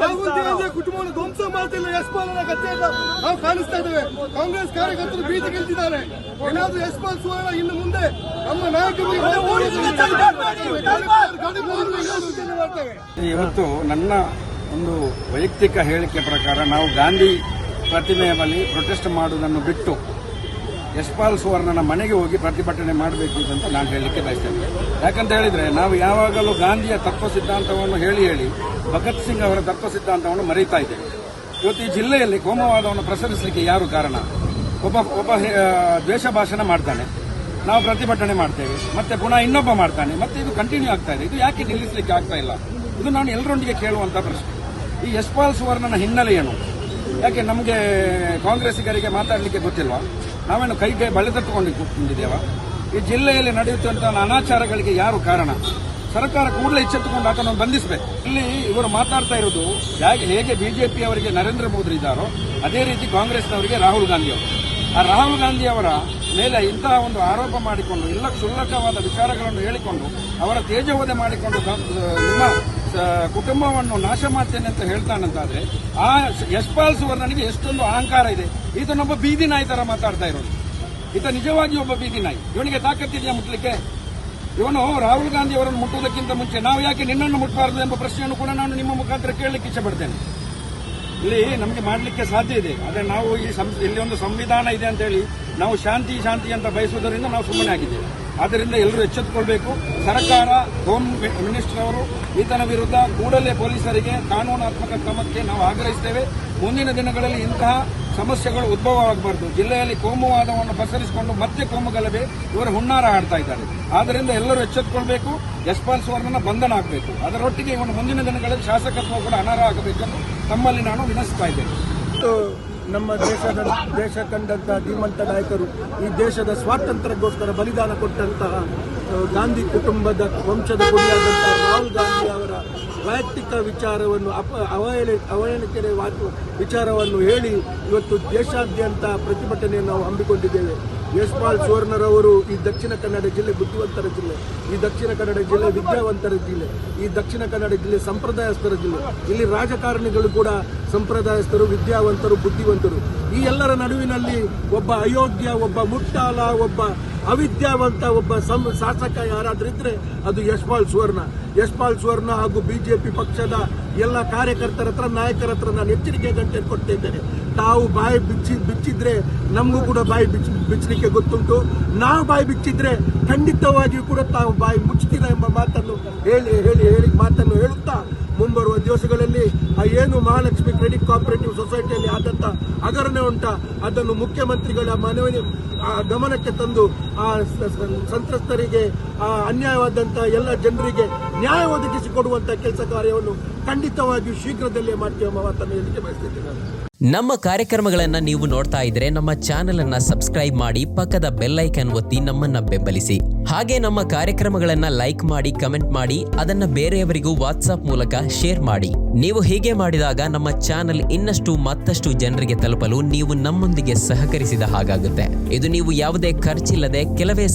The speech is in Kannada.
ರಾಹುಲ್ ಗಾಂಧಿ ಕುಟುಂಬವನ್ನು ಧ್ವಂಸ ಮಾಡ್ತಿಲ್ಲ. ಯಶ್ಪಾಲ್ ಗದ್ದೆಯಿಂದ ನಾವು ಕಾಣಿಸ್ತಾ ಇದ್ದೇವೆ. ಕಾಂಗ್ರೆಸ್ ಕಾರ್ಯಕರ್ತರು ಬೀದಿ ಗೆಲ್ತಿದ್ದಾರೆ. ಏನಾದ್ರೂ ಯಶ್ಪಾಲ್ ಸುವರ್ಣ ಇನ್ನು ಮುಂದೆ ನಮ್ಮ ನಾಯಕರಿಗೆ ಇವತ್ತು ನನ್ನ ಒಂದು ವೈಯಕ್ತಿಕ ಹೇಳಿಕೆ ಪ್ರಕಾರ ನಾವು ಗಾಂಧಿ ಪ್ರತಿಮೆಯ ಬಳಿ ಪ್ರೊಟೆಸ್ಟ್ ಮಾಡುವುದನ್ನು ಬಿಟ್ಟು ಯಶ್ಪಾಲ್ ಸುವರ್ಣನ ಮನೆಗೆ ಹೋಗಿ ಪ್ರತಿಭಟನೆ ಮಾಡಬೇಕು ಅಂತ ನಾನು ಹೇಳಲಿಕ್ಕೆ ಬಯಸ್ತೇನೆ. ಯಾಕಂತ ಹೇಳಿದ್ರೆ ನಾವು ಯಾವಾಗಲೂ ಗಾಂಧಿಯ ತತ್ವ ಸಿದ್ಧಾಂತವನ್ನು ಹೇಳಿ ಭಗತ್ ಸಿಂಗ್ ಅವರ ತತ್ವ ಸಿದ್ಧಾಂತವನ್ನು ಮರೀತಾ ಇದ್ದೇವೆ. ಇವತ್ತು ಈ ಜಿಲ್ಲೆಯಲ್ಲಿ ಕೋಮುವಾದವನ್ನು ಪ್ರಸರಿಸಲಿಕ್ಕೆ ಯಾರು ಕಾರಣ? ಒಬ್ಬ ದ್ವೇಷ ಭಾಷಣ ಮಾಡ್ತಾನೆ, ನಾವು ಪ್ರತಿಭಟನೆ ಮಾಡ್ತೇವೆ, ಮತ್ತೆ ಪುನಃ ಇನ್ನೊಬ್ಬ ಮಾಡ್ತಾನೆ, ಮತ್ತೆ ಇದು ಕಂಟಿನ್ಯೂ ಆಗ್ತಾ ಇದೆ. ಇದು ಯಾಕೆ ನಿಲ್ಲಿಸಲಿಕ್ಕೆ ಆಗ್ತಾ ಇಲ್ಲ? ಇದು ನಾನು ಎಲ್ಲರೊಂದಿಗೆ ಕೇಳುವಂತ ಪ್ರಶ್ನೆ. ಈ ಯಶ್ಪಾಲ್ ಸುವರ್ಣನ ಹಿನ್ನೆಲೆ ಏನು? ಯಾಕೆ ನಮಗೆ ಕಾಂಗ್ರೆಸ್ಸಿಗರಿಗೆ ಮಾತಾಡಲಿಕ್ಕೆ ಗೊತ್ತಿಲ್ವಾ? ನಾವೇನು ಕೈಗೆ ಬಳೆ ತಟ್ಟುಕೊಂಡು ಕೂತ್ಕೊಂಡಿದ್ದೇವಾ? ಈ ಜಿಲ್ಲೆಯಲ್ಲಿ ನಡೆಯುತ್ತಿರುವಂತಹ ಅನಾಚಾರಗಳಿಗೆ ಯಾರು ಕಾರಣ? ಸರ್ಕಾರ ಕೂಡಲೇ ಎಚ್ಚೆತ್ತುಕೊಂಡು ಆತನನ್ನು ಬಂಧಿಸಬೇಕು. ಇಲ್ಲಿ ಇವರು ಮಾತಾಡ್ತಾ ಇರೋದು ಹೇಗೆ ಬಿಜೆಪಿ ಅವರಿಗೆ ನರೇಂದ್ರ ಮೋದಿ ಇದ್ದಾರೋ ಅದೇ ರೀತಿ ಕಾಂಗ್ರೆಸ್ನವರಿಗೆ ರಾಹುಲ್ ಗಾಂಧಿ ಅವರು. ಆ ರಾಹುಲ್ ಗಾಂಧಿ ಅವರ ಮೇಲೆ ಇಂತಹ ಒಂದು ಆರೋಪ ಮಾಡಿಕೊಂಡು ಇಲ್ಲ ಕ್ಷುಲ್ಲಕವಾದ ವಿಚಾರಗಳನ್ನು ಹೇಳಿಕೊಂಡು ಅವರ ತೇಜೋವಧೆ ಮಾಡಿಕೊಂಡು ನಿಮ್ಮ ಕುಟುಂಬವನ್ನು ನಾಶ ಮಾಡ್ತೇನೆ ಅಂತ ಹೇಳ್ತಾನಂತಾದ್ರೆ ಆ ಯಶ್ಪಾಲ್ ಸುವರ್ಣನಿಗೆ ಎಷ್ಟೊಂದು ಅಹಂಕಾರ ಇದೆ. ಈತನೊಬ್ಬ ಬೀದಿ ನಾಯಿ ತರ ಮಾತಾಡ್ತಾ ಇರೋದು. ಈತ ನಿಜವಾಗಿ ಒಬ್ಬ ಬೀದಿ ನಾಯಿ. ಇವನಿಗೆ ತಾಕತ್ತಿದೆಯಾ ಮುಟ್ಲಿಕ್ಕೆ? ಇವನು ರಾಹುಲ್ ಗಾಂಧಿ ಅವರನ್ನು ಮುಟ್ಟುವುದಕ್ಕಿಂತ ಮುಂಚೆ ನಾವು ಯಾಕೆ ನಿನ್ನನ್ನು ಮುಟ್ಟಬಾರದು ಎಂಬ ಪ್ರಶ್ನೆಯನ್ನು ಕೂಡ ನಾನು ನಿಮ್ಮ ಮುಖಾಂತರ ಕೇಳಲಿಕ್ಕೆ ಇಚ್ಛೆಪಡ್ತೇನೆ. ಇಲ್ಲಿ ನಮಗೆ ಮಾಡಲಿಕ್ಕೆ ಸಾಧ್ಯ ಇದೆ, ಆದರೆ ನಾವು ಇಲ್ಲಿ ಒಂದು ಸಂವಿಧಾನ ಇದೆ ಅಂತ ಹೇಳಿ ನಾವು ಶಾಂತಿ ಅಂತ ಬಯಸುವುದರಿಂದ ನಾವು ಸುಮ್ಮನೆ ಆಗಿದ್ದೇವೆ. ಆದ್ದರಿಂದ ಎಲ್ಲರೂ ಎಚ್ಚೆತ್ತುಕೊಳ್ಬೇಕು. ಸರ್ಕಾರ, ಹೋಮ್ ಮಿನಿಸ್ಟರ್ ಅವರು ಈತನ ವಿರುದ್ಧ ಕೂಡಲೇ ಪೊಲೀಸರಿಗೆ ಕಾನೂನಾತ್ಮಕ ಕ್ರಮಕ್ಕೆ ನಾವು ಆಗ್ರಹಿಸುತ್ತೇವೆ. ಮುಂದಿನ ದಿನಗಳಲ್ಲಿ ಇಂತಹ ಸಮಸ್ಯೆಗಳು ಉದ್ಭವವಾಗಬಾರದು. ಜಿಲ್ಲೆಯಲ್ಲಿ ಕೋಮುವಾದವನ್ನು ಪಸರಿಸಿಕೊಂಡು ಮತ್ತೆ ಕೋಮು ಗಲಭೆ ಇವರು ಹುನ್ನಾರ ಆಡ್ತಾ ಇದ್ದಾರೆ. ಆದ್ದರಿಂದ ಎಲ್ಲರೂ ಎಚ್ಚೆತ್ತುಕೊಳ್ಬೇಕು. ಯಶ್ಪಾಲ್ ಸುವರ್ಣನ ಬಂಧನ ಆಗಬೇಕು. ಅದರೊಟ್ಟಿಗೆ ಇವನು ಮುಂದಿನ ದಿನಗಳಲ್ಲಿ ಶಾಸಕತ್ವ ಕೂಡ ಅನರ್ಹ ಆಗಬೇಕೆಂದು ತಮ್ಮಲ್ಲಿ ನಾನು ವಿನಂತಿಸ್ತಾ ಇದ್ದೇನೆ. ನಮ್ಮ ದೇಶ ಕಂಡಂತಹ ಧೀಮಂತ ನಾಯಕರು, ಈ ದೇಶದ ಸ್ವಾತಂತ್ರ್ಯಕ್ಕೋಸ್ಕರ ಬಲಿದಾನ ಕೊಟ್ಟಂತಹ ಗಾಂಧಿ ಕುಟುಂಬದ ವಂಶದ ಗುರಿಯಾದಂತಹ ರಾಹುಲ್ ಗಾಂಧಿ ಅವರ ವೈಯಕ್ತಿಕ ವಿಚಾರವನ್ನು ಅವಹೇಳನೀಯ ವಿಚಾರವನ್ನು ಹೇಳಿ ಇವತ್ತು ದೇಶಾದ್ಯಂತ ಪ್ರತಿಭಟನೆಯನ್ನು ನಾವು ಹಮ್ಮಿಕೊಂಡಿದ್ದೇವೆ. ಯಶ್ಪಾಲ್ ಸುವರ್ಣರವರು ಈ ದಕ್ಷಿಣ ಕನ್ನಡ ಜಿಲ್ಲೆ ಬುದ್ಧಿವಂತರ ಜಿಲ್ಲೆ, ಈ ದಕ್ಷಿಣ ಕನ್ನಡ ಜಿಲ್ಲೆ ವಿದ್ಯಾವಂತರ ಜಿಲ್ಲೆ, ಈ ದಕ್ಷಿಣ ಕನ್ನಡ ಜಿಲ್ಲೆ ಸಂಪ್ರದಾಯಸ್ಥರ ಜಿಲ್ಲೆ. ಇಲ್ಲಿ ರಾಜಕಾರಣಿಗಳು ಕೂಡ ಸಂಪ್ರದಾಯಸ್ಥರು, ವಿದ್ಯಾವಂತರು, ಬುದ್ಧಿವಂತರು. ಈ ಎಲ್ಲರ ನಡುವಿನಲ್ಲಿ ಒಬ್ಬ ಅಯೋಗ್ಯ, ಒಬ್ಬ ಮುಟ್ಟಾಳ, ಒಬ್ಬ ಅವಿದ್ಯಾವಂತ ಒಬ್ಬ ಶಾಸಕ ಯಾರಾದ್ರಿದ್ರೆ ಅದು ಯಶ್ಪಾಲ್ ಸುವರ್ಣ ಹಾಗೂ ಬಿಜೆಪಿ ಪಕ್ಷದ ಎಲ್ಲ ಕಾರ್ಯಕರ್ತರ ಹತ್ರ, ನಾಯಕರ ಹತ್ರ ನಾನು ಎಚ್ಚರಿಕೆ ಗಂಟೆ ಕೊಡ್ತಾ ಇದ್ದೇನೆ. ತಾವು ಬಾಯಿ ಬಿಚ್ಚಿದ್ರೆ ನಮಗೂ ಕೂಡ ಬಾಯಿ ಬಿಚ್ಚಲಿಕ್ಕೆ ಗೊತ್ತುಂಟು. ನಾವು ಬಾಯಿ ಬಿಚ್ಚಿದ್ರೆ ಖಂಡಿತವಾಗಿಯೂ ಕೂಡ ತಾವು ಬಾಯಿ ಮುಚ್ಚುತ್ತೀರಾ ಎಂಬ ಮಾತನ್ನು ಮಾತನ್ನು ಹೇಳುತ್ತಾ ಮುಂಬರುವ ದಿವಸಗಳಲ್ಲಿ ಏನು ಮಹಾಲಕ್ಷ್ಮಿ ಕ್ರೆಡಿಟ್ ಕೋಆಪರೇಟಿವ್ ಸೊಸೈಟಿಯಲ್ಲಿ ಆದಂತ ಹಗರಣ ಅದನ್ನು ಮುಖ್ಯಮಂತ್ರಿಗಳ ಗಮನಕ್ಕೆ ತಂದು ಆ ಸಂತ್ರಸ್ತರಿಗೆ, ಅನ್ಯಾಯವಾದಂತ ಎಲ್ಲ ಜನರಿಗೆ ನ್ಯಾಯ ಒದಗಿಸಿಕೊಡುವಂತ ಕೆಲಸ ಕಾರ್ಯವನ್ನು ಖಂಡಿತವಾಗಿಯೂ ಶೀಘ್ರದಲ್ಲೇ ಮಾಡ್ತೀವಿ ಎಂಬ ಮಾತನ್ನು ಹೇಳಿಕೆ ಬಯಸ್ತಿದ್ದೇನೆ. ನಮ್ಮ ಕಾರ್ಯಕ್ರಮಗಳನ್ನ ನೀವು ನೋಡ್ತಾ ಇದ್ರೆ ನಮ್ಮ ಚಾನೆಲ್ ಅನ್ನ ಸಬ್ಸ್ಕ್ರೈಬ್ ಮಾಡಿ, ಪಕ್ಕದ ಬೆಲ್ ಐಕಾನ್ ಒತ್ತಿ ನಮ್ಮನ್ನ ಬೆಂಬಲಿಸಿ. ಹಾಗೆ ನಮ್ಮ ಕಾರ್ಯಕ್ರಮಗಳನ್ನ ಲೈಕ್ ಮಾಡಿ, ಕಮೆಂಟ್ ಮಾಡಿ, ಅದನ್ನ ಬೇರೆಯವರಿಗೂ ವಾಟ್ಸ್ಆಪ್ ಮೂಲಕ ಶೇರ್ ಮಾಡಿ. ನೀವು ಹೀಗೆ ಮಾಡಿದಾಗ ನಮ್ಮ ಚಾನೆಲ್ ಇನ್ನಷ್ಟು ಮತ್ತಷ್ಟು ಜನರಿಗೆ ತಲುಪಲು ನೀವು ನಮ್ಮೊಂದಿಗೆ ಸಹಕರಿಸಿದ ಹಾಗಾಗುತ್ತೆ. ಇದು ನೀವು ಯಾವುದೇ ಖರ್ಚಿಲ್ಲದೆ ಕೆಲವೇ